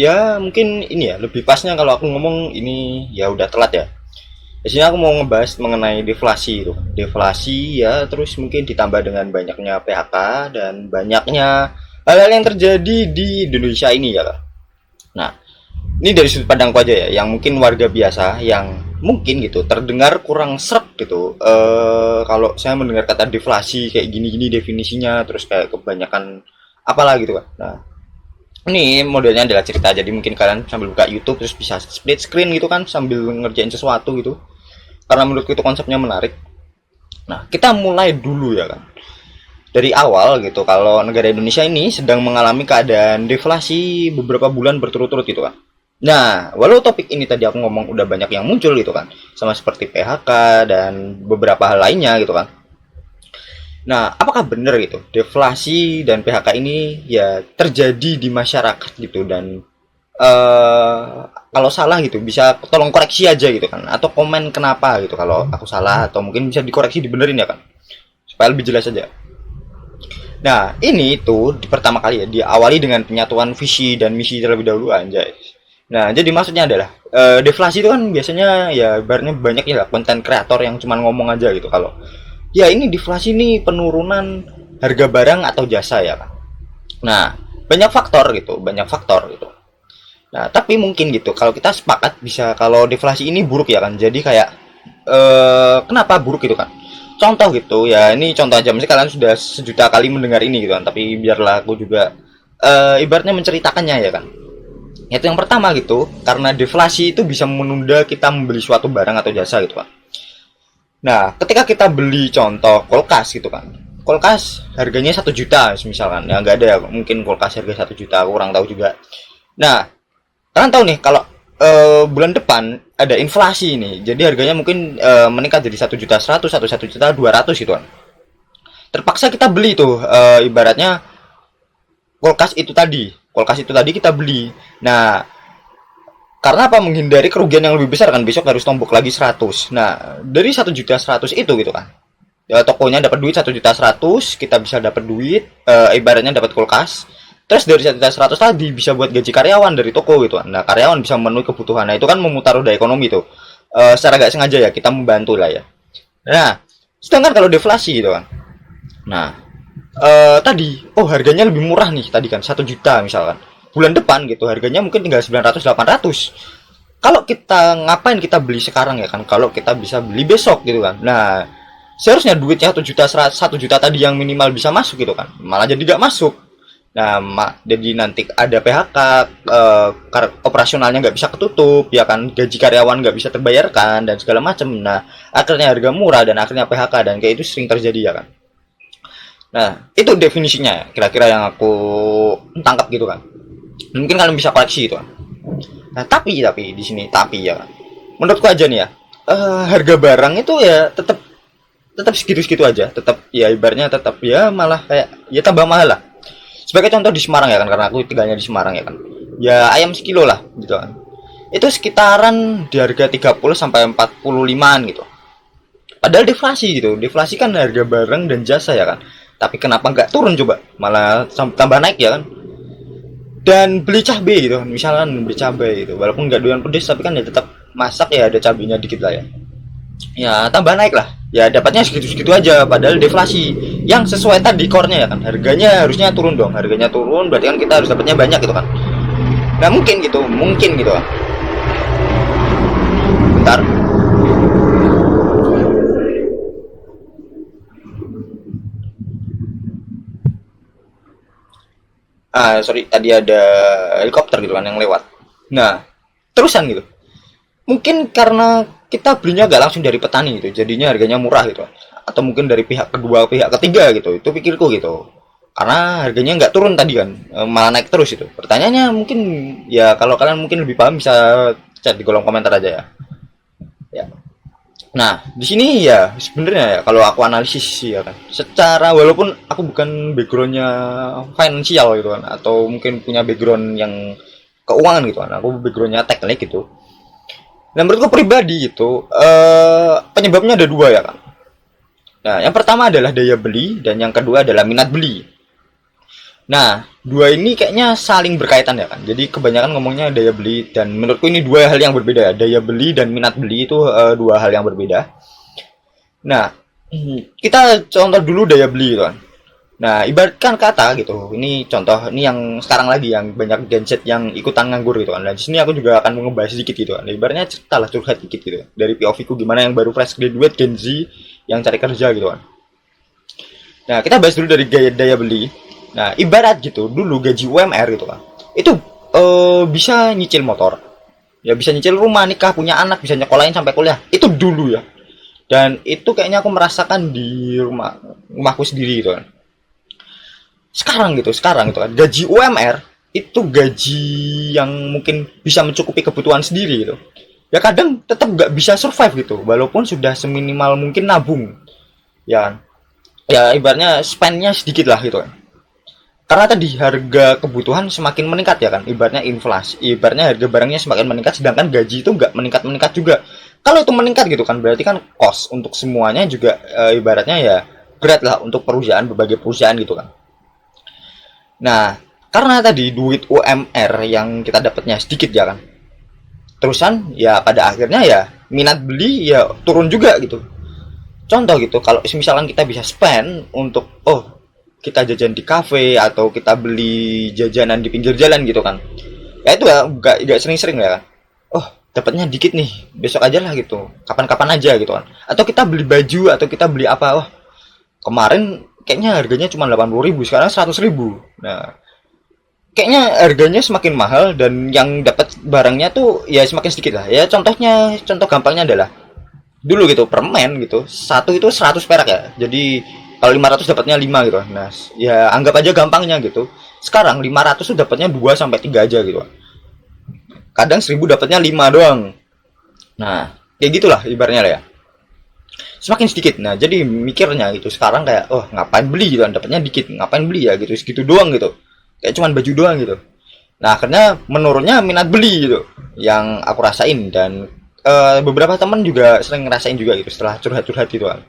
ya mungkin ini ya lebih pasnya kalau aku ngomong ini ya udah telat ya. Di sini aku mau ngebahas mengenai deflasi itu. Deflasi ya terus mungkin ditambah dengan banyaknya PHK dan banyaknya hal-hal yang terjadi di Indonesia ini ya. Nah, ini dari sudut pandangku aja ya, yang mungkin warga biasa yang mungkin gitu terdengar kurang srek gitu. Kalau saya mendengar kata deflasi kayak gini-gini definisinya, terus kayak kebanyakan apalah gitu kan. Nah, ini modelnya adalah cerita, jadi mungkin kalian sambil buka YouTube terus bisa split screen gitu kan sambil ngerjain sesuatu gitu. Karena menurutku itu konsepnya menarik. Nah, kita mulai dulu ya kan. Dari awal gitu, kalau negara Indonesia ini sedang mengalami keadaan deflasi beberapa bulan berturut-turut gitu kan. Nah, walau topik ini tadi aku ngomong udah banyak yang muncul gitu kan, sama seperti PHK dan beberapa hal lainnya gitu kan. Nah, apakah benar gitu deflasi dan PHK ini ya terjadi di masyarakat gitu dan kalau salah gitu bisa tolong koreksi aja gitu kan atau komen kenapa gitu kalau aku salah atau mungkin bisa dikoreksi dibenerin ya kan supaya lebih jelas aja. Nah, ini itu di pertama kali ya diawali dengan penyatuan visi dan misi terlebih dahulu anjay. Nah, jadi maksudnya adalah deflasi itu kan biasanya ya ibaratnya banyak ya konten kreator yang cuma ngomong aja gitu kalau ya ini deflasi ini penurunan harga barang atau jasa ya kan. Nah, banyak faktor gitu. Nah, tapi mungkin gitu kalau kita sepakat bisa kalau deflasi ini buruk ya kan. Jadi kayak kenapa buruk gitu kan? Contoh gitu ya, ini contoh aja. Mesti kalian sudah sejuta kali mendengar ini gitu kan. Tapi biarlah aku juga ibaratnya menceritakannya ya kan. Itu yang pertama gitu, karena deflasi itu bisa menunda kita membeli suatu barang atau jasa gitu kan. Nah, ketika kita beli contoh kulkas gitu kan, kulkas harganya 1 juta misalkan, ya nggak ada ya, mungkin kulkas harga 1 juta, aku kurang tahu juga. Nah, kalian tahu nih kalau bulan depan ada inflasi ini, jadi harganya mungkin meningkat jadi 1 juta 100 atau 1 juta 200 gitu kan. Terpaksa kita beli tuh, ibaratnya kulkas itu tadi kita beli. Nah, karena apa? Menghindari kerugian yang lebih besar kan, besok harus tombok lagi 100. Nah, dari 1 juta 100 itu gitu kan. Ya, tokonya dapat duit 1 juta 100, kita bisa dapat duit ibaratnya dapat kulkas. Terus dari 1 juta 100 tadi bisa buat gaji karyawan dari toko gitu kan. Nah, karyawan bisa memenuhi kebutuhan. Nah, itu kan memutar roda ekonomi tuh. Secara gak sengaja ya kita membantu lah ya. Nah, sedangkan kalau deflasi gitu kan. Nah, tadi harganya lebih murah nih tadi kan 1 juta misalkan. Bulan depan gitu harganya mungkin tinggal 900 800. Kalau kita ngapain kita beli sekarang ya kan, kalau kita bisa beli besok gitu kan. Nah, seharusnya duitnya 1 juta tadi yang minimal bisa masuk gitu kan, malah jadi gak masuk. Nah, jadi nanti ada PHK, operasionalnya nggak bisa ketutup ya kan, gaji karyawan nggak bisa terbayarkan dan segala macam. Nah, akhirnya harga murah dan akhirnya PHK, dan kayak itu sering terjadi ya kan. Nah, itu definisinya kira-kira yang aku tangkap gitu kan. Mungkin kalian bisa koreksi itu kan. Nah, tapi di sini tapi ya kan. Menurutku aja nih ya, harga barang itu ya tetap tetap segitu-segitu aja, tetap ya ibaratnya tetap ya malah kayak ya tambah mahal lah. Sebagai contoh di Semarang ya kan, karena aku tinggalnya di Semarang ya kan. Ya ayam sekilo lah gitu kan. Itu sekitaran di harga 30 sampai 45-an gitu. Padahal deflasi gitu. Deflasi kan harga barang dan jasa ya kan. Tapi kenapa nggak turun coba? Malah tambah naik ya kan. Dan beli cabai gitu, misalkan beli cabai gitu, walaupun nggak doyan pedes tapi kan ya tetap masak ya ada cabainya dikit lah ya. Ya tambah naik lah. Ya dapatnya segitu-segitu aja padahal deflasi. Yang sesuai tadi core-nya ya kan. Harganya harusnya turun dong. Harganya turun berarti kan kita harus dapatnya banyak gitu kan. Nah, mungkin gitu kan. Bentar. Sorry, tadi ada helikopter gitu kan yang lewat. Nah, terusan gitu. Mungkin karena kita belinya gak langsung dari petani gitu, jadinya harganya murah gitu. Atau mungkin dari pihak kedua, pihak ketiga gitu. Itu pikirku gitu. Karena harganya nggak turun tadi kan, malah naik terus itu. Pertanyaannya mungkin ya kalau kalian mungkin lebih paham bisa chat di kolom komentar aja ya. Ya. Nah, di sini ya sebenarnya ya kalau aku analisis ya kan, secara walaupun aku bukan backgroundnya finansial gitu kan, atau mungkin punya background yang keuangan gitu kan, aku backgroundnya teknik gitu. Dan menurutku pribadi gitu, penyebabnya ada dua ya kan. Nah, yang pertama adalah daya beli dan yang kedua adalah minat beli. Nah, dua ini kayaknya saling berkaitan ya kan. Jadi kebanyakan ngomongnya daya beli, dan menurutku ini dua hal yang berbeda ya. Daya beli dan minat beli itu dua hal yang berbeda. Nah, kita contoh dulu daya beli gitu kan. Nah, ibaratkan kata gitu. Ini contoh, ini yang sekarang lagi yang banyak genset yang ikutan nganggur gitu kan. Dan di sini aku juga akan ngebahas sedikit gitu kan. Nah, ibaratnya cerita lah, curhat dikit gitu. Dari POV ku gimana yang baru fresh graduate Gen Z yang cari kerja gitu kan. Nah, kita bahas dulu dari gaya daya beli. Nah, ibarat gitu, dulu gaji UMR gitu kan. Itu bisa nyicil motor. Ya bisa nyicil rumah, nikah, punya anak, bisa nyekolahin sampai kuliah. Itu dulu ya. Dan itu kayaknya aku merasakan di rumahku sendiri gitu kan. Sekarang gitu kan, gaji UMR itu gaji yang mungkin bisa mencukupi kebutuhan sendiri gitu. Ya kadang tetap nggak bisa survive gitu, walaupun sudah seminimal mungkin nabung. Ya, ya ibaratnya spendnya sedikit lah gitu kan. Karena tadi harga kebutuhan semakin meningkat ya kan, ibaratnya inflasi, ibaratnya harga barangnya semakin meningkat, sedangkan gaji itu nggak meningkat-meningkat juga. Kalau itu meningkat gitu kan, berarti kan cost untuk semuanya juga ibaratnya ya berat lah untuk perusahaan, berbagai perusahaan gitu kan. Nah, karena tadi duit UMR yang kita dapatnya sedikit ya kan, terusan ya pada akhirnya ya minat beli ya turun juga gitu. Contoh gitu, kalau misalkan kita bisa spend untuk kita jajan di kafe atau kita beli jajanan di pinggir jalan gitu kan, ya itu ya nggak sering-sering ya kan. Oh, dapatnya dikit nih, besok aja lah gitu, kapan-kapan aja gitu kan. Atau kita beli baju atau kita beli apa, wah kemarin kayaknya harganya cuma 80.000, sekarang 100.000. Nah, kayaknya harganya semakin mahal dan yang dapat barangnya tuh ya semakin sedikit lah. Ya contohnya, contoh gampangnya adalah dulu gitu permen gitu satu itu 100 perak ya, jadi kalau 500 dapatnya 5 gitu. Nah ya anggap aja gampangnya gitu, sekarang 500 tuh dapatnya 2 sampai 3 aja gitu, kadang 1000 dapatnya 5 doang. Nah kayak gitulah ibaratnya lah ya, semakin sedikit. Nah jadi mikirnya gitu sekarang kayak ngapain beli gitu kan, dapatnya dikit, ngapain beli ya gitu, segitu doang gitu, kayak cuman baju doang gitu. Nah akhirnya menurunnya minat beli gitu yang aku rasain. Dan beberapa teman juga sering ngerasain juga gitu setelah curhat-curhat gitu kan,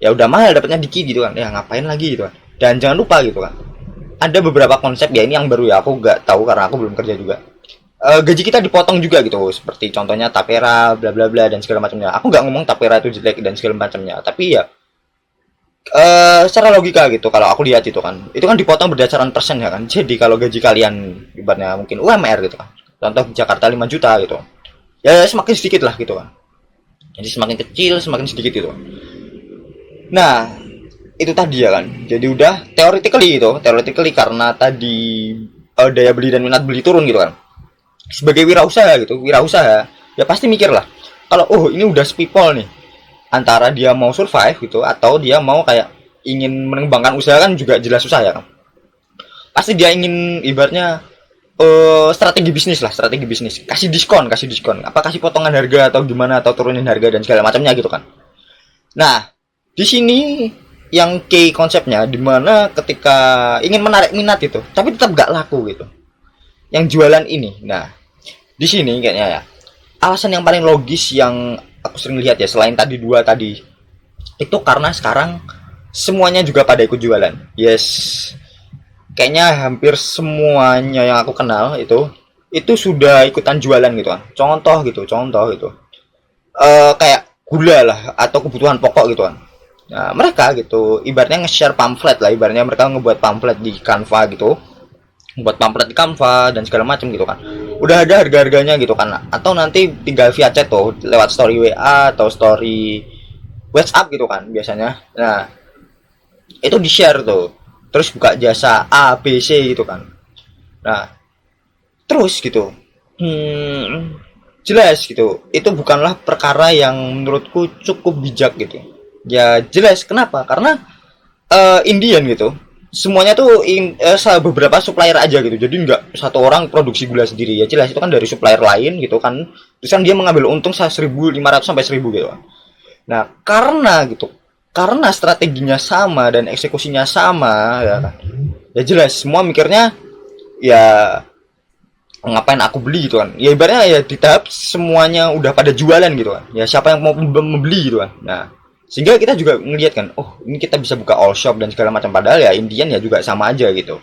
ya udah mahal dapatnya dikit gitu kan, ya ngapain lagi gitu kan. Dan jangan lupa gitu kan, ada beberapa konsep ya, ini yang baru ya, aku nggak tahu karena aku belum kerja juga. Gaji kita dipotong juga gitu, seperti contohnya tapera bla bla bla dan segala macamnya. Aku nggak ngomong tapera itu jelek dan segala macamnya, tapi ya secara logika gitu kalau aku lihat itu kan dipotong berdasarkan persen ya kan. Jadi kalau gaji kalian ibaratnya mungkin UMR gitu kan, contoh Jakarta 5 juta gitu, ya semakin sedikit lah gitu kan. Jadi semakin kecil semakin sedikit gitu. Nah itu tadi ya kan, jadi udah theoretically karena tadi daya beli dan minat beli turun gitu kan. Sebagai wirausaha ya pasti mikir lah, kalau ini udah spipol nih, antara dia mau survive gitu atau dia mau kayak ingin mengembangkan usaha, kan juga jelas susah ya kan. Pasti dia ingin ibaratnya strategi bisnis lah, strategi bisnis, kasih diskon apa, kasih potongan harga atau gimana, atau turunin harga dan segala macamnya gitu kan. Nah di sini yang key konsepnya, dimana ketika ingin menarik minat itu tapi tetap gak laku gitu yang jualan ini. Nah di sini kayaknya ya, alasan yang paling logis yang aku sering lihat ya, selain tadi dua tadi, itu karena sekarang semuanya juga pada ikut jualan. Yes, kayaknya hampir semuanya yang aku kenal itu sudah ikutan jualan gitu kan. Contoh gitu kayak gula lah atau kebutuhan pokok gitu kan. Nah mereka gitu ibaratnya nge-share pamflet lah, ibaratnya mereka ngebuat pamflet di Canva gitu, buat pamflet di Canva dan segala macam gitu kan. Udah ada harga-harganya gitu kan. Atau nanti tinggal via chat tuh, lewat story WA atau story WhatsApp gitu kan biasanya. Nah, itu di-share tuh. Terus buka jasa A, B, C gitu kan. Nah, terus gitu. Jelas gitu. Itu bukanlah perkara yang menurutku cukup bijak gitu. Ya jelas kenapa? Karena Indian gitu, semuanya tuh beberapa supplier aja gitu, jadi nggak satu orang produksi gula sendiri. Ya jelas itu kan dari supplier lain gitu kan, terus kan dia mengambil untung 1.500 sampai 1.000 gitu. Nah karena strateginya sama dan eksekusinya sama ya kan, ya jelas semua mikirnya ya ngapain aku beli gitu kan. Ya ibaratnya ya di tahap semuanya udah pada jualan gitu kan, ya siapa yang mau membeli gitu kan. Nah Sehingga kita juga ngelihat kan, oh ini kita bisa buka all shop dan segala macam, padahal ya Indian ya juga sama aja gitu.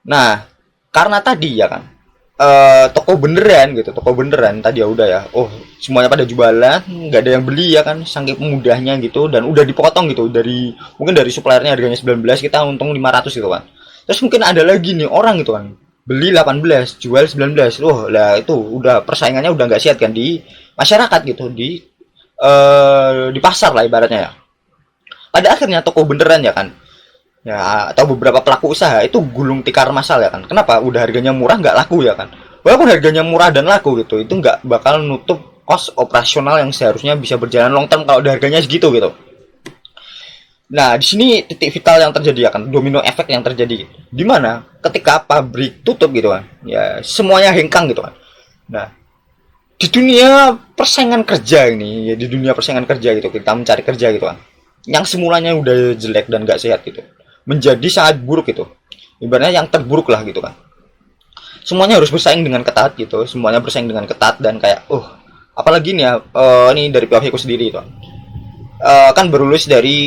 Nah, karena tadi ya kan, toko beneran gitu, toko beneran tadi ya udah ya, oh semuanya pada jualan, nggak ada yang beli ya kan, saking mudahnya gitu, dan udah dipotong gitu dari, mungkin dari suppliernya harganya 19, kita untung 500 gitu kan. Terus mungkin ada lagi nih orang gitu kan, beli 18 jual 19, loh lah itu udah persaingannya udah nggak sehat kan di masyarakat gitu, di pasar lah ibaratnya ya. Pada akhirnya toko beneran ya kan, ya atau beberapa pelaku usaha itu gulung tikar masal ya kan, kenapa udah harganya murah nggak laku ya kan, walaupun harganya murah dan laku gitu, itu nggak bakal nutup cost operasional yang seharusnya bisa berjalan long term kalau udah harganya segitu gitu. Nah di sini titik vital yang terjadi ya kan, domino efek yang terjadi, di mana ketika pabrik tutup gitu kan, ya semuanya hengkang gitu kan. Nah di dunia persaingan kerja ini, ya di dunia persaingan kerja gitu, kita mencari kerja gitu kan, yang semulanya udah jelek dan gak sehat gitu, menjadi sangat buruk gitu, ibaratnya yang terburuk lah gitu kan. Semuanya harus bersaing dengan ketat gitu, semuanya bersaing dengan ketat, dan kayak apalagi nih ya, ini dari POV ku sendiri itu, kan baru lulus dari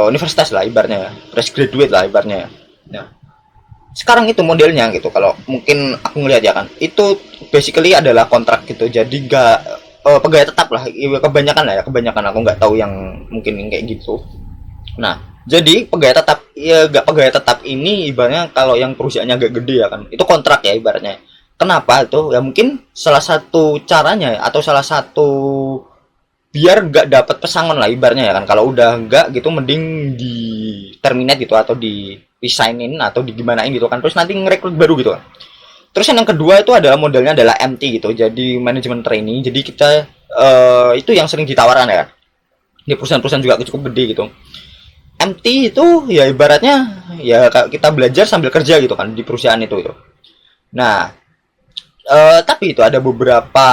universitas lah ibaratnya ya, fresh graduate lah ibaratnya ya. Nah, sekarang itu modelnya gitu, kalau mungkin aku ngeliat ya kan, itu basically adalah kontrak gitu, jadi gak pegawai tetap lah, kebanyakan lah ya, kebanyakan, aku nggak tahu yang mungkin yang kayak gitu. Nah jadi pegawai tetap, ya gak pegawai tetap ini ibaratnya kalau yang perusahaannya agak gede ya kan, itu kontrak ya ibaratnya. Kenapa itu ya, mungkin salah satu caranya atau salah satu biar gak dapat pesangon lah ibaratnya ya kan, kalau udah enggak gitu mending di terminate gitu, atau di resignin atau di gimanain gitu kan, terus nanti ngerekrut baru gitu kan. Terus yang kedua itu adalah modelnya adalah MT gitu, jadi manajemen trainee. Jadi kita itu yang sering ditawarkan ya di perusahaan-perusahaan juga cukup gede gitu. MT itu ya ibaratnya ya kita belajar sambil kerja gitu kan di perusahaan itu. Nah tapi itu ada beberapa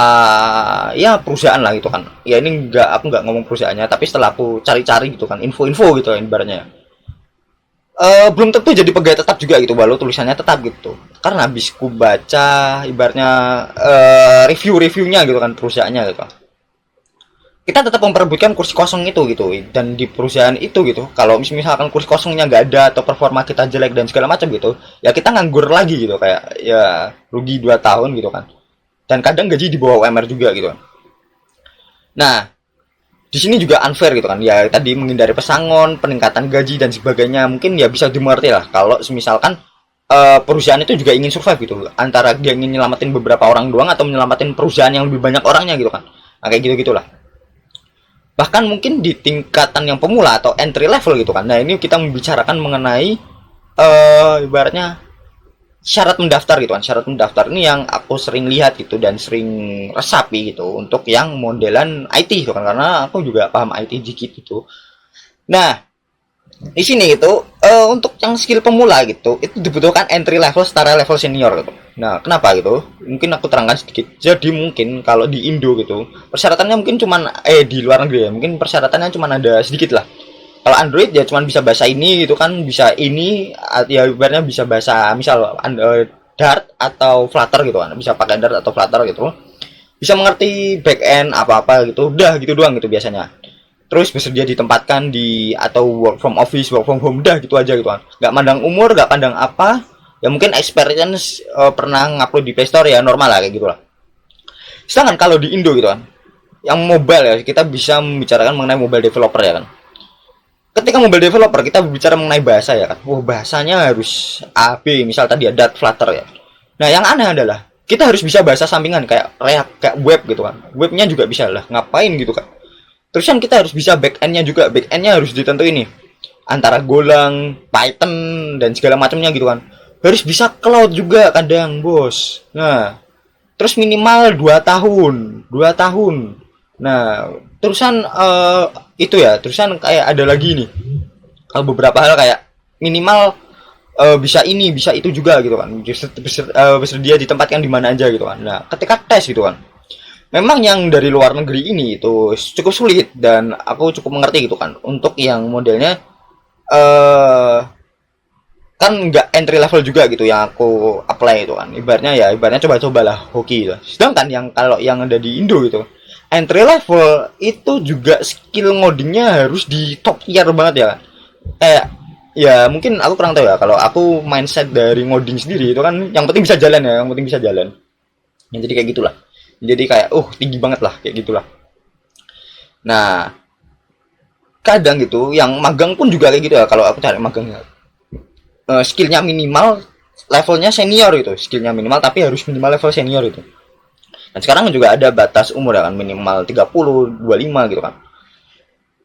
ya perusahaan lah gitu kan, ya ini nggak, aku nggak ngomong perusahaannya, tapi setelah aku cari-cari gitu kan, info-info gitu ibaratnya, belum tentu jadi pegawai tetap juga gitu, walau tulisannya tetap gitu. Karena habis ku baca ibaratnya review-reviewnya gitu kan, perusahaannya gitu, kita tetap memperebutkan kursi kosong itu gitu. Dan di perusahaan itu gitu, kalau misalkan kursi kosongnya nggak ada atau performa kita jelek dan segala macam gitu, ya kita nganggur lagi gitu, kayak ya rugi 2 tahun gitu kan, dan kadang gaji di bawah UMR juga gitu kan. Nah di sini juga unfair gitu kan, ya tadi menghindari pesangon, peningkatan gaji dan sebagainya, mungkin ya bisa dimengerti lah kalau misalkan perusahaan itu juga ingin survive gitu, antara dia ingin nyelamatin beberapa orang doang atau menyelamatin perusahaan yang lebih banyak orangnya gitu kan. Nah kayak gitu gitulah. Bahkan mungkin di tingkatan yang pemula atau entry level gitu kan, nah ini kita membicarakan mengenai ibaratnya syarat mendaftar gitu kan. Syarat mendaftar ini yang aku sering lihat gitu dan sering resapi gitu untuk yang modelan IT gitu kan, karena aku juga paham IT dikit gitu. Nah di sini gitu, untuk yang skill pemula gitu itu dibutuhkan entry level setara level senior gitu. Nah kenapa gitu, mungkin aku terangkan sedikit. Jadi mungkin kalau di Indo gitu persyaratannya mungkin cuman di luar negeri ya, mungkin persyaratannya cuman ada sedikit lah. Kalau Android ya cuman bisa bahasa ini gitu kan, bisa ini ya ibaratnya bisa bahasa misal Dart atau Flutter gitu kan, bisa pakai Dart atau Flutter gitu, bisa mengerti back end apa-apa gitu, udah gitu doang gitu biasanya. Terus bersedia ditempatkan di atau work from office, work from home, dah gitu aja gitu kan, nggak pandang umur, nggak pandang apa, ya mungkin experience pernah ngupload di Playstore ya normal lah kayak gitulah. Sedangkan kalau di Indo gitu kan, yang mobile ya, kita bisa membicarakan mengenai mobile developer ya kan. Ketika mobile developer kita berbicara mengenai bahasa ya kan, bahasanya harus A B, misal tadi ada Flutter ya. Nah yang aneh adalah kita harus bisa bahasa sampingan kayak React, kayak web gitu kan, webnya juga bisa lah, ngapain gitu kan. Terus kan kita harus bisa back endnya juga, back endnya harus ditentuin nih antara Golang, Python dan segala macamnya gitu kan. Harus bisa cloud juga kadang bos. Nah terus minimal 2 tahun 2 tahun. Nah terusan itu ya, terusan kayak ada lagi nih beberapa hal kayak minimal bisa ini bisa itu juga gitu kan, bersedia ditempatkan di mana aja gitu kan. Nah ketika tes gitu kan, memang yang dari luar negeri ini itu cukup sulit, dan aku cukup mengerti gitu kan untuk yang modelnya kan nggak entry level juga gitu yang aku apply itu kan, ibaratnya ya ibaratnya coba-cobalah hoki gitu. Sedangkan yang kalau yang ada di Indo gitu, entry level itu juga skill ngodingnya harus di top tier banget ya kan. Ya mungkin aku kurang tahu ya, kalau aku mindset dari ngoding sendiri itu kan yang penting bisa jalan ya, yang penting bisa jalan. Ya, jadi kayak gitulah. Jadi kayak tinggi banget lah kayak gitulah. Nah, kadang gitu yang magang pun juga kayak gitu ya, kalau aku cari magang ya. Skillnya minimal, levelnya senior itu, skillnya minimal tapi harus minimal level senior itu. Dan sekarang juga ada batas umur ya kan, minimal 30, 25 gitu kan.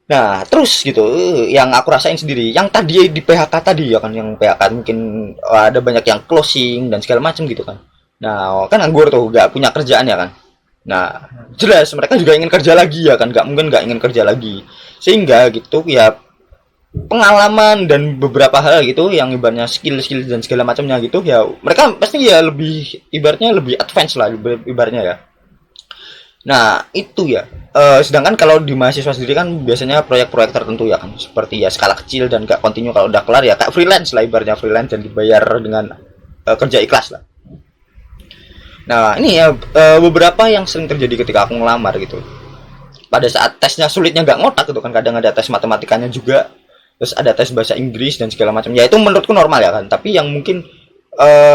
Nah, terus gitu, yang aku rasain sendiri, yang tadi di PHK tadi ya kan, yang PHK mungkin ada banyak yang closing dan segala macam gitu kan. Nah, kan nganggur tuh, gak punya kerjaan ya kan. Nah, jelas mereka juga ingin kerja lagi ya kan, gak mungkin gak ingin kerja lagi. Sehingga gitu ya, pengalaman dan beberapa hal gitu yang ibaratnya skill-skill dan segala macamnya gitu ya, mereka pasti ya lebih ibaratnya lebih advance lah ibaratnya ya. Nah, itu ya. Sedangkan kalau di mahasiswa sendiri kan biasanya proyek-proyek tertentu ya kan, seperti ya skala kecil dan gak kontinu, kalau udah kelar ya kayak freelance lah ibaratnya, freelance dan dibayar dengan kerja ikhlas lah. Nah, ini ya beberapa yang sering terjadi ketika aku ngelamar gitu. Pada saat tesnya sulitnya nggak ngotak gitu kan, kadang ada tes matematikanya juga, terus ada tes bahasa Inggris dan segala macam. Ya itu menurutku normal ya kan, tapi yang mungkin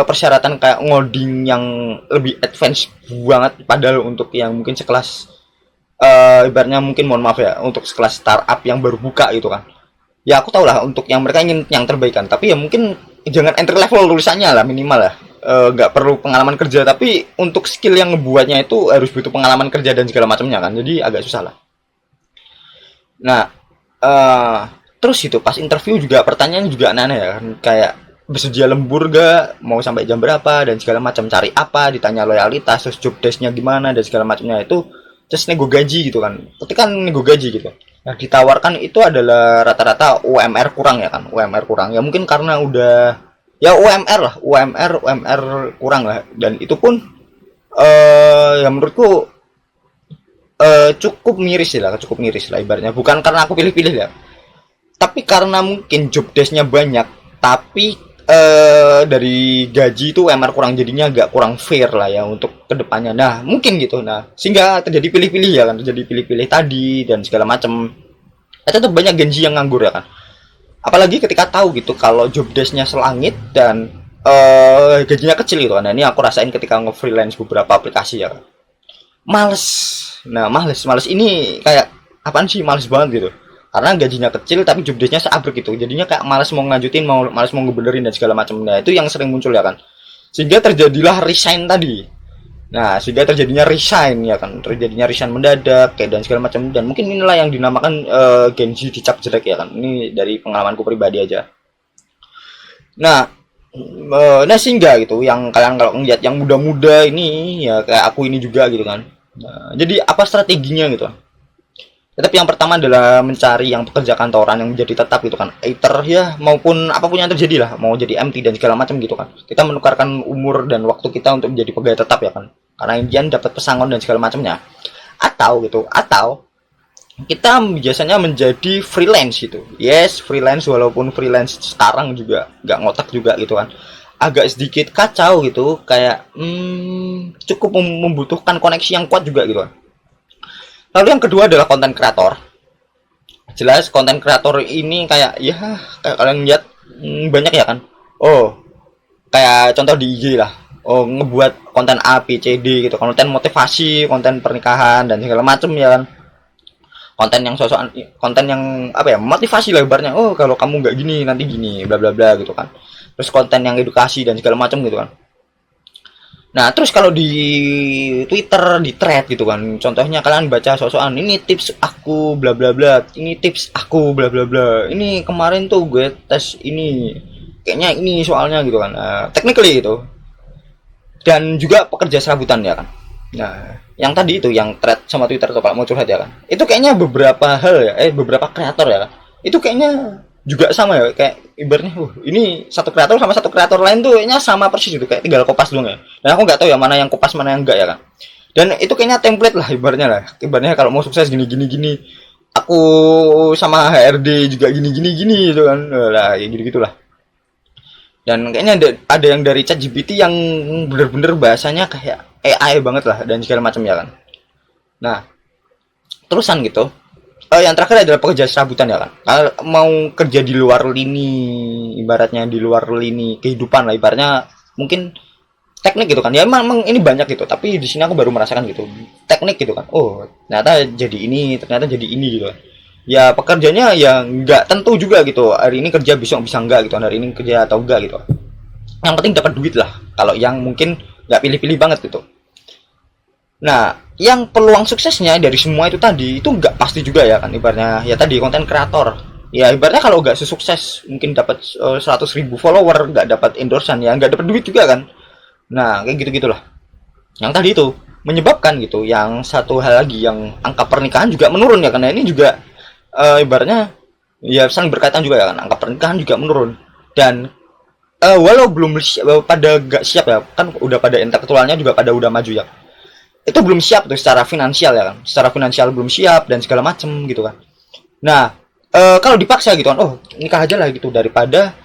persyaratan kayak ngoding yang lebih advance banget, padahal untuk yang mungkin sekelas ibaratnya mungkin mohon maaf ya, untuk sekelas startup yang baru buka gitu kan. Ya aku tau lah untuk yang mereka ingin yang terbaik kan, tapi ya mungkin jangan entry level tulisannya lah, minimal lah. Nggak perlu pengalaman kerja, tapi untuk skill yang ngebuatnya itu harus butuh pengalaman kerja dan segala macamnya kan, jadi agak susah lah. Nah, eh terus itu pas interview juga pertanyaan juga aneh-aneh ya kan, kayak bersedia lembur gak, mau sampai jam berapa dan segala macam, cari apa, ditanya loyalitas, terus job desk-nya gimana dan segala macamnya itu, terus nego gaji gitu kan, ketika nego gaji gitu, yang ditawarkan itu adalah rata-rata UMR kurang ya kan, UMR kurang ya, mungkin karena udah ya UMR lah, UMR kurang lah, dan itu pun ya menurutku cukup miris lah ibaratnya, bukan karena aku pilih-pilih ya, tapi karena mungkin job desk-nya banyak, tapi dari gaji itu UMR kurang, jadinya agak kurang fair lah ya untuk kedepannya. Nah mungkin gitu, nah sehingga terjadi pilih-pilih ya kan, terjadi pilih-pilih tadi dan segala macam. Tetap banyak genji yang nganggur ya kan, apalagi ketika tahu gitu kalau job desk-nya selangit dan gajinya kecil gitu kan. Nah ini aku rasain ketika nge-freelance beberapa aplikasi ya kan, males. Nah males ini kayak apaan sih, males banget gitu, karena gajinya kecil tapi job desk-nya seabrek gitu, jadinya kayak males mau ngajutin, males mau ngebenerin dan segala macam. Nah itu yang sering muncul ya kan, sehingga terjadilah resign tadi. Nah sehingga terjadinya resign ya kan, terjadinya resign mendadak kayak dan segala macam, dan mungkin inilah yang dinamakan Genji dicap jelek ya kan, ini dari pengalamanku pribadi aja. Nah nah sehingga gitu, yang kalian kalau ngeliat yang muda-muda ini ya kayak aku ini juga gitu kan. Nah, jadi apa strateginya gitu? Tetapi yang pertama adalah mencari yang pekerja kantoran yang menjadi tetap gitu kan. Either ya maupun apapun yang terjadi lah, mau jadi MT dan segala macam gitu kan. Kita menukarkan umur dan waktu kita untuk menjadi pegawai tetap ya kan. Karena Indian dapat pesangon dan segala macamnya. Atau kita biasanya menjadi freelance gitu. Yes, freelance, walaupun freelance sekarang juga nggak ngotak juga gitu kan. Agak sedikit kacau gitu, kayak cukup membutuhkan koneksi yang kuat juga gitu kan. Lalu yang kedua adalah konten kreator. Jelas konten kreator ini kayak ya kayak kalian lihat banyak ya kan. Oh, kayak contoh di IG lah. Oh, ngebuat konten A, B, C, D gitu, konten motivasi, konten pernikahan dan segala macam ya kan. Konten yang sosokan, konten yang apa ya, motivasi lah ibaratnya. Oh, kalau kamu nggak gini nanti gini, bla bla bla gitu kan. Terus konten yang edukasi dan segala macam gitu kan. Nah, terus kalau di Twitter, di thread gitu kan, contohnya kalian baca sosokan, ini tips aku bla bla bla, ini tips aku bla bla bla, ini kemarin tuh gue tes ini, kayaknya ini soalnya gitu kan, technically gitu. Dan juga pekerja serabutan ya kan. Nah, yang tadi itu, yang thread sama Twitter tuh kalau mau curhat ya kan, itu kayaknya beberapa hal ya, beberapa kreator ya kan, itu kayaknya juga sama ya, kayak ibaratnya ini satu kreator sama satu kreator lain tuh kayaknya sama persis gitu, kayak tinggal kopas doang ya. Dan aku nggak tahu ya mana yang kopas mana yang enggak ya kan. Dan itu kayaknya template lah ibaratnya kalau mau sukses gini gini gini, aku sama HRD juga gini gini gini gitu kan, lah ya gitu gitulah. Dan kayaknya ada yang dari ChatGPT yang bener-bener bahasanya kayak AI banget lah dan segala macam ya kan. Nah Terusan gitu. Yang terakhir adalah pekerja serabutan ya kan. Kalau mau kerja di luar lini, ibaratnya di luar lini kehidupan lah, ibaratnya mungkin teknik gitu kan. Ya emang ini banyak gitu, tapi di sini aku baru merasakan gitu. Teknik gitu kan. Oh, ternyata jadi ini, ternyata jadi ini gitu kan. Ya pekerjanya ya nggak tentu juga gitu. Hari ini kerja besok bisa enggak gitu. Hari ini kerja atau enggak gitu. Yang penting dapat duit lah. Kalau yang mungkin nggak pilih-pilih banget gitu. Nah, yang peluang suksesnya dari semua itu tadi itu nggak pasti juga ya kan, ibaratnya ya tadi konten kreator. Ya ibaratnya kalau nggak sesukses mungkin dapat 100.000 follower, nggak dapat endorsan ya nggak dapat duit juga kan. Nah kayak gitu gitulah. Yang tadi itu menyebabkan gitu. Yang satu hal lagi yang angka pernikahan juga menurun ya karena ini juga ibaratnya ya saling berkaitan juga ya kan, angka pernikahan juga menurun. Dan walau belum pada gak siap ya kan, udah pada intelektualnya juga pada udah maju ya, itu belum siap tuh secara finansial ya kan, secara finansial belum siap dan segala macem gitu kan. Nah kalau dipaksa gitu kan, oh nikah aja lah gitu daripada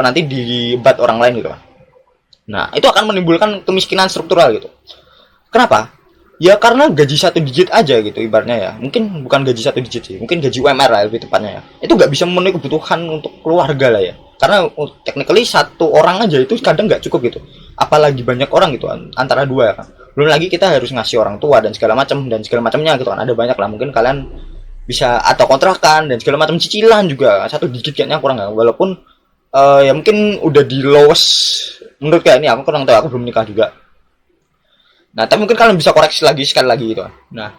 nanti dibat orang lain gitu kan. Nah itu akan menimbulkan kemiskinan struktural gitu. Kenapa? Ya karena gaji satu digit aja gitu ibaratnya ya, mungkin bukan gaji satu digit sih, mungkin gaji UMR lah lebih tepatnya ya, itu nggak bisa memenuhi kebutuhan untuk keluarga lah ya, karena technically satu orang aja itu kadang nggak cukup gitu, apalagi banyak orang gitu antara dua ya kan, belum lagi kita harus ngasih orang tua dan segala macamnya gitu kan, ada banyak lah, mungkin kalian bisa atau kontrakan dan segala macam, cicilan juga satu digit kayaknya kurang ya, walaupun ya mungkin udah di lowest menurut kayak ini, aku kurang tahu, aku belum nikah juga. Nah, tapi mungkin kalian bisa koreksi lagi sekali lagi gitu. Nah,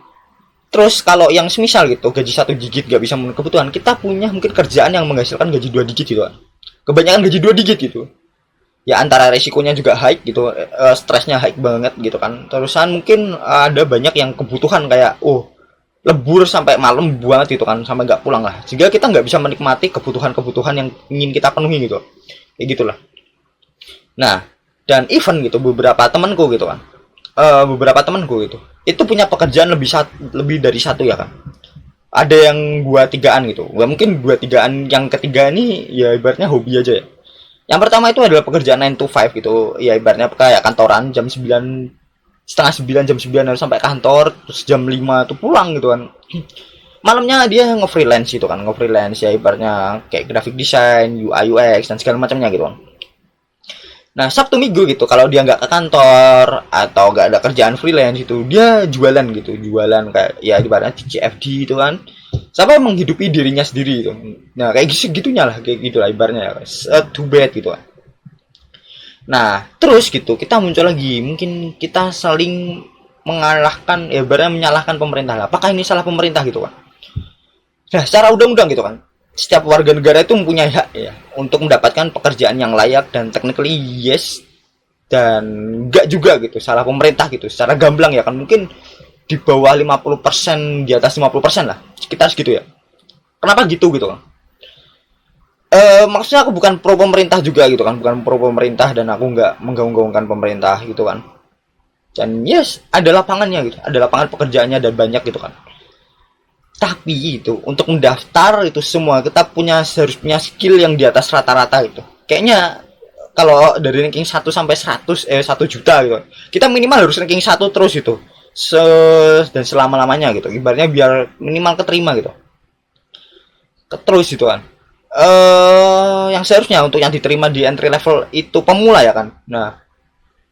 terus kalau yang semisal gitu, gaji satu digit gak bisa memenuhi kebutuhan, kita punya mungkin kerjaan yang menghasilkan gaji dua digit gitu kan. Kebanyakan gaji dua digit gitu. Ya antara resikonya juga high gitu, stresnya high banget gitu kan. Terusan mungkin ada banyak yang kebutuhan kayak, oh lebur sampai malam banget gitu kan, sampai nggak pulang lah. Sehingga kita nggak bisa menikmati kebutuhan-kebutuhan yang ingin kita penuhi gitu. Kayak gitulah. Nah, dan even gitu beberapa temanku gitu kan, beberapa temanku gitu itu punya pekerjaan lebih dari satu ya kan, ada yang dua tigaan gitu, nggak mungkin dua tigaan, yang ketiga ini ya ibaratnya hobi aja ya. Yang pertama itu adalah pekerjaan 9 to 5 gitu ya, ibaratnya kayak kantoran jam 9, setengah 9, jam 9 harus sampai kantor, terus jam 5 tuh pulang gitu kan. Malamnya dia nge-freelance gitu kan, nge-freelance ya ibaratnya kayak graphic design, UI UX dan segala macamnya gitu kan. Nah, Sabtu Minggu gitu, kalau dia nggak ke kantor atau nggak ada kerjaan freelance itu, dia jualan gitu, jualan kayak ya ibaratnya di CFD itu kan, sampai menghidupi dirinya sendiri gitu. Nah, kayak gitunya lah, kayak gitulah ibaratnya, too bad gitu kan. Nah, terus gitu, kita muncul lagi, mungkin kita saling mengalahkan, ya ibaratnya menyalahkan pemerintah lah. Apakah ini salah pemerintah gitu kan? Nah, secara undang-undang gitu kan, setiap warga negara itu mempunyai hak ya untuk mendapatkan pekerjaan yang layak, dan technically yes, dan enggak juga gitu salah pemerintah gitu secara gamblang ya kan, mungkin di bawah 50%, di atas 50% lah sekitar segitu ya. Kenapa gitu gitu kan, maksudnya aku bukan pro pemerintah juga gitu kan, bukan pro pemerintah, dan aku nggak menggaung-gaungkan pemerintah gitu kan, dan yes ada lapangannya gitu, ada lapangan pekerjaannya dan banyak gitu kan. Tapi itu untuk mendaftar itu semua kita harus punya skill yang di atas rata-rata gitu. Kayaknya kalau dari ranking 1 sampai 100, 1 juta gitu, kita minimal harus ranking 1 terus itu. Dan selama-lamanya gitu. Ibaratnya biar minimal keterima gitu. Terus itu kan. Yang seharusnya untuk yang diterima di entry level itu pemula ya kan. Nah,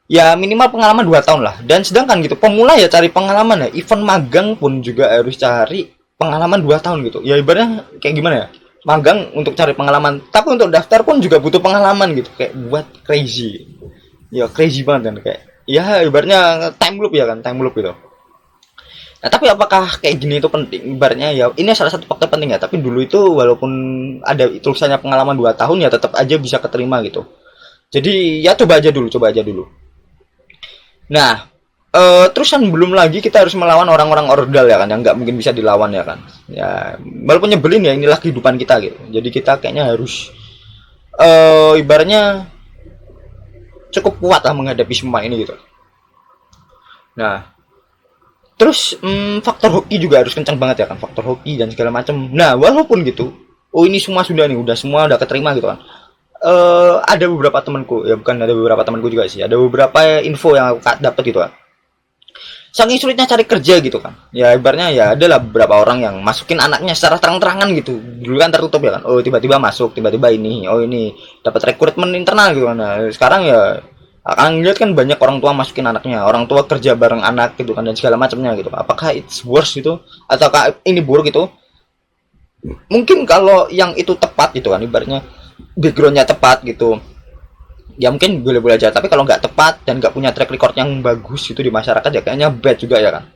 ya minimal pengalaman 2 tahun lah. Dan sedangkan gitu pemula ya cari pengalaman ya. Event magang pun juga harus cari pengalaman 2 tahun gitu. Ya ibaratnya kayak gimana ya? Magang untuk cari pengalaman, tapi untuk daftar pun juga butuh pengalaman gitu. Kayak buat crazy. Ya crazy banget kan, kayak ya ibaratnya time loop ya kan, time loop gitu. Nah, tapi apakah kayak gini itu penting? Ibaratnya ya ini salah satu faktor penting ya, tapi dulu itu walaupun ada tulisannya pengalaman 2 tahun ya tetap aja bisa keterima gitu. Jadi ya coba aja dulu, coba aja dulu. Nah, terusan belum lagi kita harus melawan orang-orang ordal ya kan, yang nggak mungkin bisa dilawan ya kan. Ya, walaupun nyebelin ya, inilah kehidupan kita gitu. Jadi kita kayaknya harus ibaratnya cukup kuat lah menghadapi semua ini gitu. Nah, terus faktor hoki juga harus kencang banget ya kan, faktor hoki dan segala macam. Nah, walaupun gitu, oh ini semua sudah nih, semua udah keterima gitu kan. Ada beberapa temanku, ya bukan ada beberapa temanku juga sih, ada beberapa info yang aku dapat gitu kan. saking sulitnya cari kerja gitu kan. Ya ibaratnya ya adalah beberapa orang yang masukin anaknya secara terang-terangan gitu. Dulu kan tertutup ya kan. Oh tiba-tiba masuk, tiba-tiba ini, oh ini dapat rekrutmen internal gitu kan. Nah, sekarang ya akan lihat kan banyak orang tua masukin anaknya, orang tua kerja bareng anak gitu kan dan segala macamnya gitu. Apakah it's worse gitu ataukah ini buruk gitu? Mungkin kalau yang itu tepat gitu kan, ibaratnya backgroundnya tepat gitu, ya mungkin boleh-boleh aja. Tapi kalau nggak tepat dan nggak punya track record yang bagus gitu di masyarakat ya kayaknya bad juga ya kan.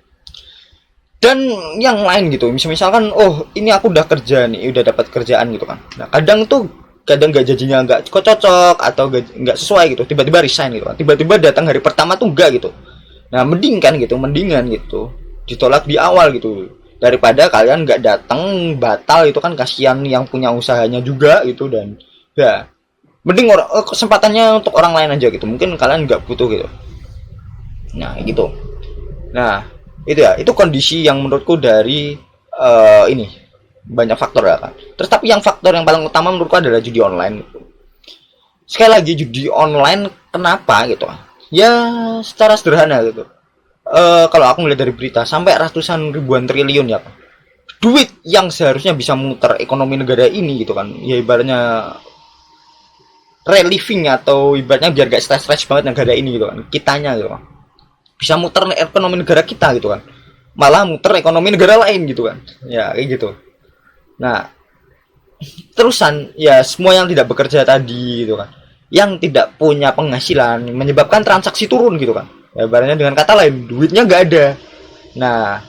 Dan yang lain gitu, misalkan oh ini aku udah kerja nih, udah dapat kerjaan gitu kan. Nah kadang tuh kadang nggak janjinya nggak cocok atau nggak sesuai gitu, tiba-tiba resign gitu kan, tiba-tiba datang hari pertama tuh enggak gitu. Nah mending kan gitu, mendingan gitu ditolak di awal gitu daripada kalian nggak datang batal. Itu kan kasihan yang punya usahanya juga gitu. Dan ya mending kesempatannya untuk orang lain aja gitu, mungkin kalian nggak butuh gitu. Nah gitu. Nah itu ya, itu kondisi yang menurutku dari ini banyak faktor ya kan. Terus tapi yang faktor yang paling utama menurutku adalah judi online gitu. Sekali lagi judi online kenapa gitu, ya secara sederhana gitu. Kalau aku ngeliat dari berita sampai ratusan ribuan triliun ya kan, duit yang seharusnya bisa muter ekonomi negara ini gitu kan, ya ibaratnya reliving atau ibaratnya biar gak stres-stres banget negara ini gitu kan, kitanya gitu kan, bisa muter ekonomi negara kita gitu kan, malah muter ekonomi negara lain gitu kan, ya kayak gitu. Nah terusan ya semua yang tidak bekerja tadi gitu kan, yang tidak punya penghasilan menyebabkan transaksi turun gitu kan, ya ibaratnya dengan kata lain duitnya nggak ada. Nah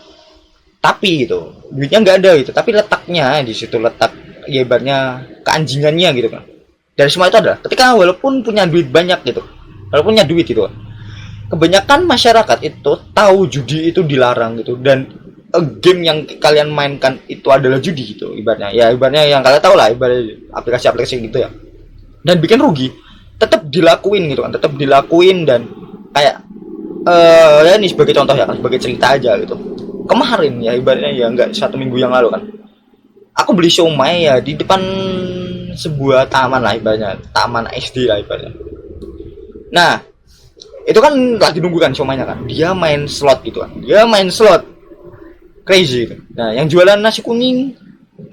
tapi gitu duitnya nggak ada gitu, tapi letaknya di situ, letak ya ibaratnya keanjingannya gitu kan dari semua itu adalah ketika walaupun punya duit banyak gitu, walaupun punya duit gitu, kebanyakan masyarakat itu tahu judi itu dilarang gitu, dan game yang kalian mainkan itu adalah judi gitu ibaratnya, ya ibaratnya yang kalian tahu lah, ibaratnya aplikasi-aplikasi gitu ya, dan bikin rugi tetap dilakuin gitu kan, tetap dilakuin. Dan kayak ya ini sebagai contoh ya kan, sebagai cerita aja gitu, kemarin ya ibaratnya ya nggak 1 minggu yang lalu kan, aku beli siomay ya di depan sebuah taman lah, ibaratnya taman SD lah ibaratnya. Nah itu kan lagi nunggu kan siomaynya kan, dia main slot gitu kan, dia main slot crazy gitu. Nah yang jualan nasi kuning,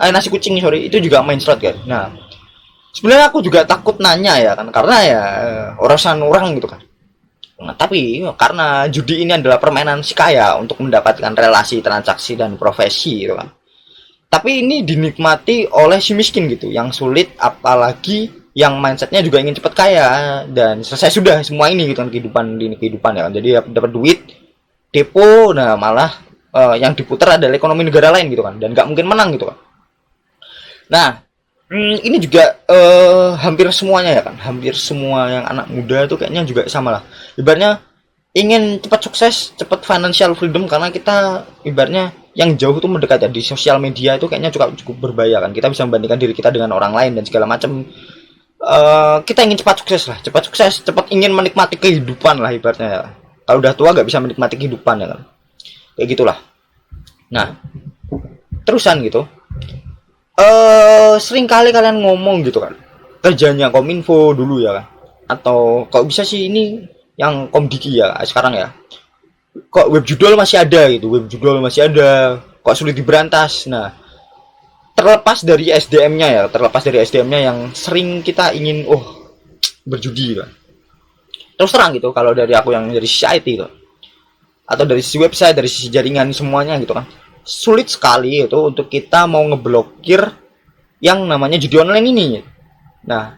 nasi kucing sorry, itu juga main slot kan. Nah sebenarnya aku juga takut nanya ya kan, karena ya urusan orang gitu kan. Nah, tapi karena judi ini adalah permainan si kaya untuk mendapatkan relasi, transaksi, dan profesi gitu kan. Tapi ini dinikmati oleh si miskin gitu, yang sulit, apalagi yang mindsetnya juga ingin cepat kaya dan selesai sudah semua ini gitu kan, kehidupan di kehidupan ya kan. Jadi dapat duit, depo, nah malah yang diputar adalah ekonomi negara lain gitu kan, dan nggak mungkin menang gitu kan. Nah ini juga hampir semuanya ya kan, hampir semua yang anak muda tuh kayaknya juga sama lah, ibaratnya ingin cepat sukses, cepat financial freedom, karena kita ibaratnya yang jauh tuh mendekat ya di sosial media itu kayaknya cukup berbahaya kan, kita bisa membandingkan diri kita dengan orang lain dan segala macam. Kita ingin cepat sukses lah, cepat sukses, cepat ingin menikmati kehidupan lah ibaratnya ya. Kalau udah tua gak bisa menikmati kehidupan ya kan, kayak gitulah. Nah terusan gitu, sering kali kalian ngomong gitu kan, kerjanya Kominfo dulu ya kan, atau kok bisa sih ini yang Komdiki ya sekarang ya, kok web judul masih ada gitu, web judul masih ada, kok sulit diberantas. Nah terlepas dari SDM-nya ya, terlepas dari SDM-nya yang sering kita ingin berjudi kan, terus terang gitu, kalau dari aku yang dari sisi IT gitu, atau dari sisi website, dari sisi jaringan semuanya gitu kan, sulit sekali itu untuk kita mau ngeblokir yang namanya judi online ini. Nah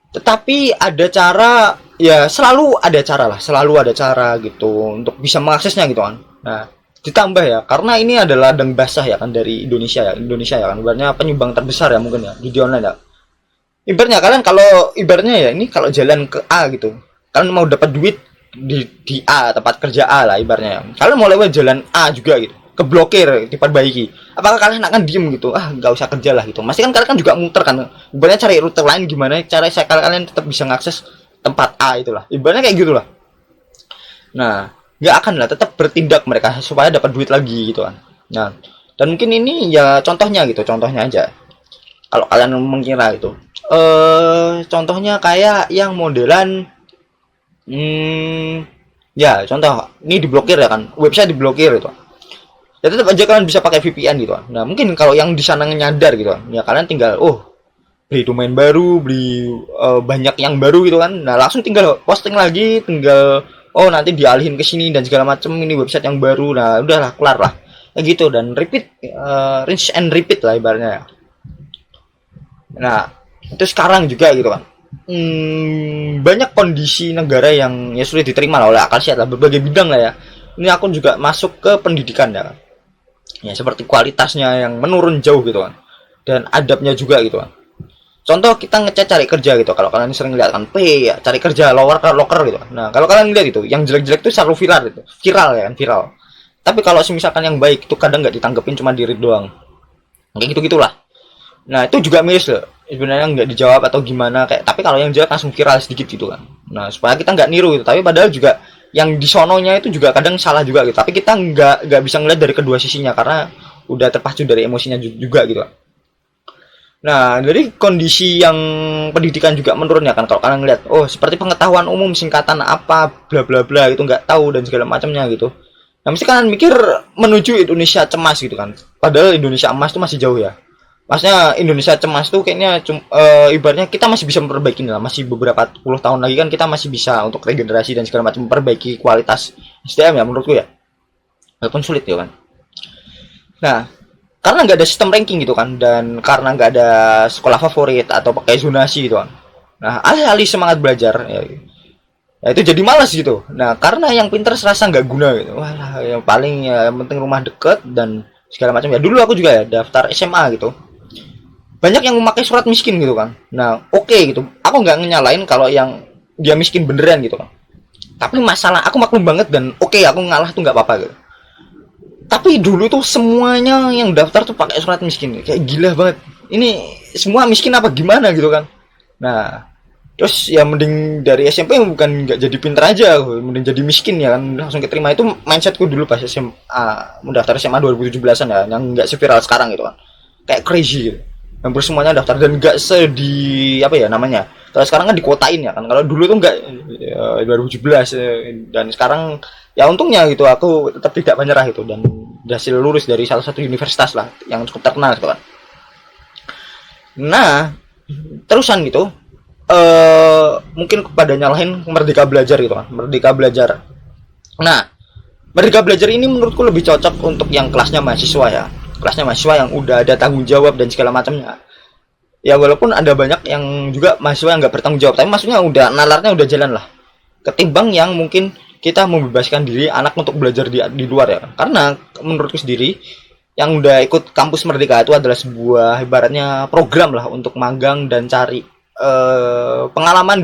tetapi ada cara, ya selalu ada cara lah, selalu ada cara gitu untuk bisa mengaksesnya gitu kan. Nah ditambah ya, karena ini adalah ladang basah ya kan dari Indonesia ya, Indonesia ya kan, ibaratnya penyumbang terbesar ya mungkin ya judi online ya. Ibaratnya kalian kalau ibaratnya ya ini kalau jalan ke A gitu, kalian mau dapat duit di A, tempat kerja A lah ibaratnya ya, kalian mau lewat jalan A juga gitu, keblokir, diperbaiki, apakah kalian akan diem gitu, nggak usah kerja lah gitu, masih kan kalian kan juga muter kan, ibaratnya cari rute lain gimana cara kalian tetap bisa ngakses tempat A itulah, ibaratnya kayak gitulah. Nah nggak akan lah, tetap bertindak mereka supaya dapat duit lagi gitu kan. Nah dan mungkin ini ya contohnya gitu, contohnya aja kalau kalian mengira itu, contohnya kayak yang modelan Ya, contoh ini diblokir ya kan, website diblokir gitu. Ya tetap aja kalian bisa pakai VPN gitu kan. Nah, mungkin kalau yang di sana nyadar gitu kan, ya kalian tinggal beli domain baru, beli banyak yang baru gitu kan. Nah, langsung tinggal posting lagi, tinggal nanti dialihin ke sini dan segala macam, ini website yang baru. Nah, udahlah kelar lah. Ya gitu, dan repeat, rinse and repeat lah ibaratnya ya. Nah, itu sekarang juga gitu kan. Banyak kondisi negara yang ya sulit diterima lah oleh akal sehat lah, berbagai bidang lah ya. Ini aku juga masuk ke pendidikan ya kan. Ya seperti kualitasnya yang menurun jauh gitu kan. Dan adabnya juga gitu kan. Contoh kita ngechat cari kerja gitu. Kalau kalian sering lihat kan, ya, cari kerja loker gitu. Nah, kalau kalian lihat itu, yang jelek-jelek itu selalu viral gitu. Viral ya kan, viral. Tapi kalau misalkan yang baik itu kadang nggak ditanggepin, cuma diri doang. Kayak gitu-gitulah. Nah, itu juga miris loh. Sebenarnya nggak dijawab atau gimana kayak, tapi kalau yang jelek langsung viral sedikit gitu kan. Nah, supaya kita nggak niru gitu. Tapi padahal juga yang di sononya itu juga kadang salah juga gitu. Tapi kita nggak bisa ngeliat dari kedua sisinya karena udah terpacu dari emosinya juga gitu. Nah, dari kondisi yang pendidikan juga menurun ya kan, kalau kalian ngeliat, seperti pengetahuan umum singkatan apa bla bla bla itu nggak tahu dan segala macamnya gitu. Nah, mesti kalian mikir menuju Indonesia cemas gitu kan. Padahal Indonesia emas itu masih jauh ya. Maksudnya Indonesia cemas tuh kayaknya ibaratnya kita masih bisa memperbaiki lah, masih beberapa puluh tahun lagi kan kita masih bisa untuk regenerasi dan segala macam, memperbaiki kualitas SDM ya menurutku ya. Walaupun sulit ya kan. Nah, karena nggak ada sistem ranking gitu kan, dan karena nggak ada sekolah favorit atau pakai zonasi gitu kan. Nah, alih-alih semangat belajar ya itu jadi malas gitu. Nah, karena yang pinter serasa nggak guna gitu. Wah, yang paling ya, yang penting rumah deket dan segala macam ya. Dulu aku juga ya daftar SMA gitu. Banyak yang memakai surat miskin gitu kan. Nah, oke gitu. Aku nggak nyalain kalau yang dia miskin beneran gitu kan. Tapi masalah aku maklum banget dan aku ngalah tuh nggak apa-apa gitu. Tapi dulu tuh semuanya yang daftar tuh pakai surat miskin, kayak gila banget. Ini semua miskin apa gimana gitu kan. Nah, terus ya mending dari SMP bukan nggak jadi pinter aja, mending jadi miskin ya kan, langsung keterima. Itu mindsetku dulu pas SMA, mendaftar SMA 2017an ya, yang nggak seviral sekarang gitu kan. Kayak crazy gitu. Hampir semuanya daftar dan nggak sedi apa ya namanya. Kalau sekarang kan dikotain ya kan. Kalau dulu tuh nggak, ya, 2017 dan sekarang ya untungnya gitu aku tetap tidak menyerah itu dan berhasil lulus dari salah satu universitas lah yang cukup terkenal gitu kan. Nah, terusan gitu mungkin kepada nyalahin Merdeka Belajar gitu kan, Merdeka Belajar. Nah, Merdeka Belajar ini menurutku lebih cocok untuk yang kelasnya mahasiswa ya, kelasnya mahasiswa yang udah ada tanggung jawab dan segala macamnya. Ya walaupun ada banyak yang juga mahasiswa yang nggak bertanggung jawab, tapi maksudnya udah nalarnya udah jalan lah, ketimbang yang mungkin kita membebaskan diri anak untuk belajar di luar ya. Karena menurutku sendiri yang udah ikut kampus Merdeka itu adalah sebuah ibaratnya program lah untuk magang dan cari pengalaman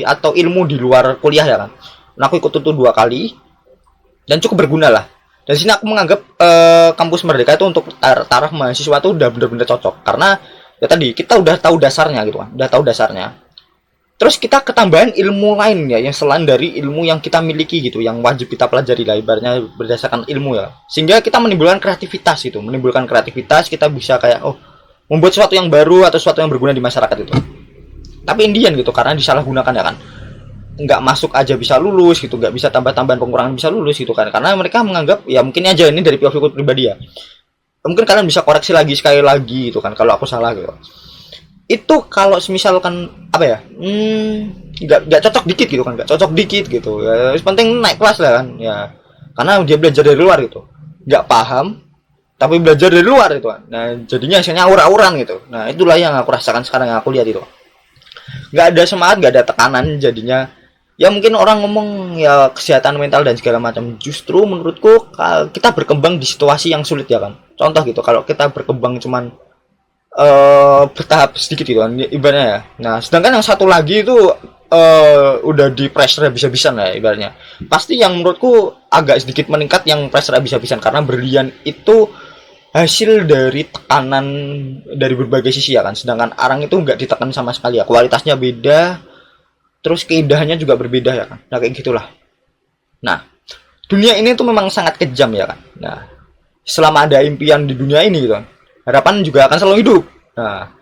atau ilmu di luar kuliah ya kan. Nah, aku ikut itu 2 kali dan cukup berguna lah. Dan sini aku menganggap kampus Merdeka itu untuk taraf mahasiswa itu udah benar-benar cocok karena ya tadi kita udah tahu dasarnya gitu kan, udah tahu dasarnya. Terus kita ketambahan ilmu lain ya yang selain dari ilmu yang kita miliki gitu, yang wajib kita pelajari lah ibaratnya berdasarkan ilmu ya. Sehingga kita menimbulkan kreativitas gitu, menimbulkan kreativitas, kita bisa kayak membuat sesuatu yang baru atau sesuatu yang berguna di masyarakat itu. Tapi Indian gitu karena disalahgunakan ya kan, nggak masuk aja bisa lulus gitu, nggak bisa tambah-tambahan pengurangan bisa lulus gitu kan, karena mereka menganggap ya mungkin aja ini dari POV pribadi ya, mungkin kalian bisa koreksi lagi sekali lagi gitu kan kalau aku salah gitu. Itu kalau misalkan apa ya, nggak cocok dikit gitu kan, nggak cocok dikit gitu ya, penting naik kelas lah kan ya, karena dia belajar dari luar gitu, nggak paham tapi belajar dari luar itu kan. Nah jadinya hasilnya aur-auran gitu. Nah itulah yang aku rasakan sekarang, yang aku lihat itu nggak ada semangat, nggak ada tekanan jadinya. Ya mungkin orang ngomong ya kesehatan mental dan segala macam, justru menurutku kita berkembang di situasi yang sulit ya kan. Contoh gitu, kalau kita berkembang cuman bertahap sedikit gitu kan ibaratnya ya. Nah sedangkan yang satu lagi itu udah di pressure habis-habisan lah ibaratnya. Pasti yang menurutku agak sedikit meningkat yang pressure habis-habisan, karena berlian itu hasil dari tekanan dari berbagai sisi ya kan, sedangkan arang itu nggak ditekan sama sekali ya, kualitasnya beda, terus keindahannya juga berbeda ya kan. Nah kayak gitulah. Nah dunia ini tuh memang sangat kejam ya kan. Nah selama ada impian di dunia ini gitu, harapan juga akan selalu hidup. Nah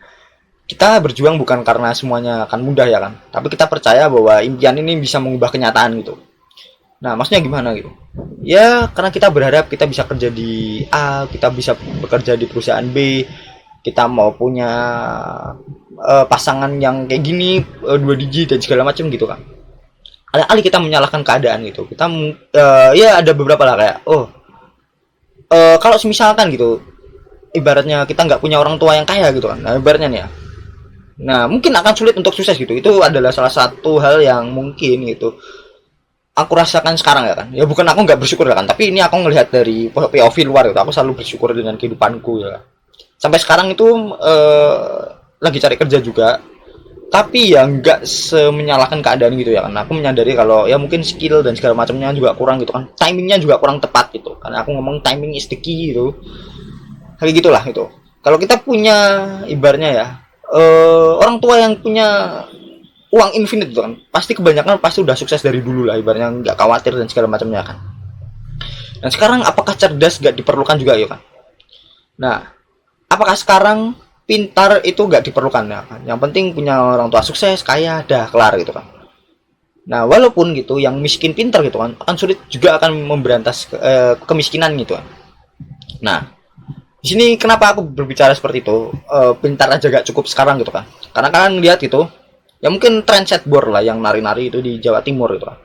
kita berjuang bukan karena semuanya akan mudah ya kan, tapi kita percaya bahwa impian ini bisa mengubah kenyataan gitu. Nah, maksudnya gimana gitu? Ya, karena kita berharap kita bisa kerja di A, kita bisa bekerja di perusahaan B, kita mau punya pasangan yang kayak gini, 2 digit dan segala macam gitu kan. Alih-alih kita menyalahkan keadaan gitu, kita ya ada beberapa lah kayak, oh, kalau misalkan gitu, ibaratnya kita nggak punya orang tua yang kaya gitu kan, nah, ibaratnya nih ya. Nah, mungkin akan sulit untuk sukses gitu. Itu adalah salah satu hal yang mungkin gitu aku rasakan sekarang ya kan. Ya bukan aku nggak bersyukur ya kan, tapi ini aku ngelihat dari POV luar gitu. Aku selalu bersyukur dengan kehidupanku ya. Sampai sekarang itu lagi cari kerja juga, tapi ya nggak semenyalahkan keadaan gitu ya kan. Aku menyadari kalau ya mungkin skill dan segala macamnya juga kurang gitu kan. Timingnya juga kurang tepat gitu. Karena aku ngomong timing is the key gitu. Kayak gitulah itu. Kalau kita punya ibarnya ya, orang tua yang punya uang infinite gitu kan, pasti kebanyakan pasti udah sukses dari dulu lah, ibaratnya nggak khawatir dan segala macamnya kan. Dan sekarang apakah cerdas nggak diperlukan juga ya kan? Nah, apakah sekarang pintar itu nggak diperlukan ya kan? Yang penting punya orang tua sukses, kaya, dah kelar gitu kan. Nah, walaupun gitu, yang miskin pintar gitu kan, akan sulit juga akan memberantas kemiskinan gitu kan. Nah, di sini kenapa aku berbicara seperti itu? Pintar aja gak cukup sekarang gitu kan? Karena kalian lihat gitu, ya mungkin trendset board lah yang nari-nari itu di Jawa Timur gitu kan.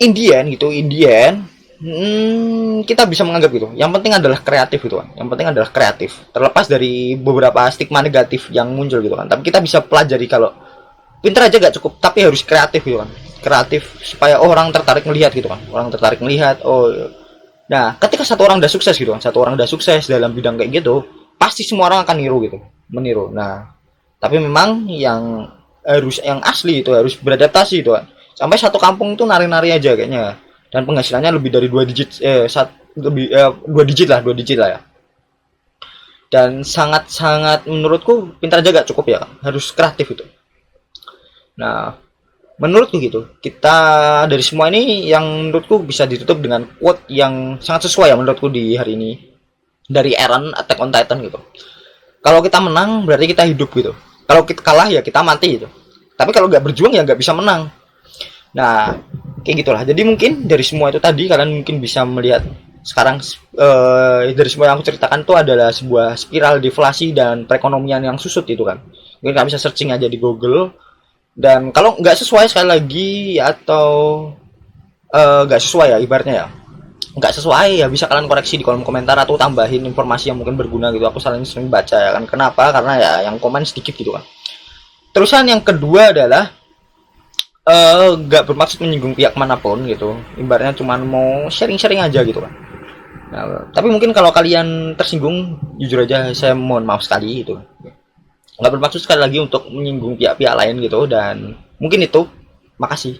Indian gitu, Indian, kita bisa menganggap gitu. Yang penting adalah kreatif gitu kan. Yang penting adalah kreatif. Terlepas dari beberapa stigma negatif yang muncul gitu kan. Tapi kita bisa pelajari kalau pintar aja gak cukup, tapi harus kreatif gitu kan. Kreatif supaya orang tertarik melihat gitu kan. Orang tertarik melihat, oh. Nah, ketika satu orang udah sukses gitu kan, satu orang udah sukses dalam bidang kayak gitu, pasti semua orang akan niru gitu, meniru. Nah, tapi memang yang asli itu harus beradaptasi itu kan. Sampai satu kampung itu nari-nari aja kayaknya. Dan penghasilannya lebih dari 2 digit, lebih 2 digit lah, 2 digit lah ya. Dan sangat-sangat menurutku pintar aja gak cukup ya, harus kreatif itu. Nah, menurutku gitu, kita dari semua ini yang menurutku bisa ditutup dengan quote yang sangat sesuai ya menurutku di hari ini dari Eren Attack on Titan gitu. Kalau kita menang berarti kita hidup gitu. Kalau kita kalah ya kita mati gitu. Tapi kalau nggak berjuang ya nggak bisa menang. Nah, kayak gitulah. Jadi mungkin dari semua itu tadi kalian mungkin bisa melihat sekarang dari semua yang aku ceritakan itu adalah sebuah spiral deflasi dan perekonomian yang susut itu kan. Mungkin kalian bisa searching aja di Google. Dan kalau nggak sesuai sekali lagi atau nggak sesuai ya ibaratnya ya nggak sesuai ya bisa kalian koreksi di kolom komentar atau tambahin informasi yang mungkin berguna gitu. Aku sering baca ya kan, kenapa, karena ya yang komen sedikit gitu kan. Terusan yang kedua adalah nggak bermaksud menyinggung pihak manapun gitu, ibaratnya cuma mau sharing-sharing aja gitu kan. Nah, tapi mungkin kalau kalian tersinggung jujur aja saya mohon maaf sekali gitu. Nggak bermaksud sekali lagi untuk menyinggung pihak-pihak lain gitu. Dan mungkin itu, makasih.